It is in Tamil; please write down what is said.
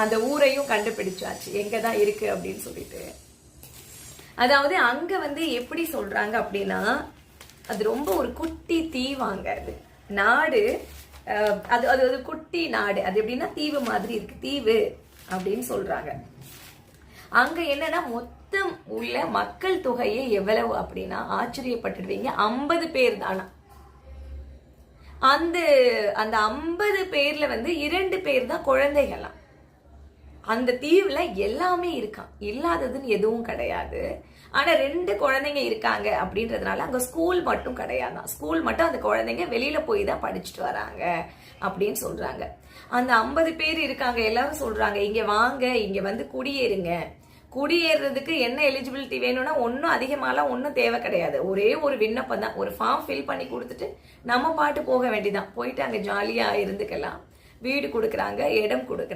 அந்த ஊரையும் கண்டுபிடிச்சாச்சு எங்கதான் இருக்கு அப்படின்னு சொல்லிட்டு. அதாவது அங்க எப்படி சொல்றாங்க அப்படின்னா, அது ரொம்ப ஒரு குட்டி தீவாங்க. அது நாடு, அது அது ஒரு குட்டி நாடு. அது எப்படின்னா தீவு மாதிரி இருக்கு, தீவு அப்படின்னு சொல்றாங்க. அங்க என்னன்னா மொத்தம் உள்ள மக்கள் தொகையே எவ்வளவு அப்படின்னா ஆச்சரியப்பட்டுடுவீங்க, 50 பேர் தானா. அந்த அந்த 50 பேர்ல 2 பேர் தான் குழந்தைகளாம். அந்த தீவுல எல்லாமே இருக்கான், இல்லாததுன்னு எதுவும் கிடையாது. ஆனா 2 குழந்தைங்க இருக்காங்க அப்படின்றதுனால அங்க ஸ்கூல் மட்டும் கிடையாதான். ஸ்கூல் மட்டும் அந்த குழந்தைங்க வெளியில போய் தான் படிச்சுட்டு வராங்க அப்படின்னு சொல்றாங்க. அந்த 50 பேர் இருக்காங்க. எல்லாரும் சொல்றாங்க, இங்க வாங்க, இங்க குடியேறுங்க. குடியேறதுக்கு என்ன எலிஜிபிலிட்டி வேணும்னா ஒன்றும் அதிகமாலாம் ஒன்றும் தேவை கிடையாது. ஒரே ஒரு விண்ணப்பம் தான், ஒரு ஃபார்ம் ஃபில் பண்ணி கொடுத்துட்டு நம்ம பாட்டு போக வேண்டியதான். போயிட்டு அங்கே ஜாலியாக இருந்துக்கலாம். வீடு கொடுக்குறாங்க, இடம் கொடுக்குறாங்க.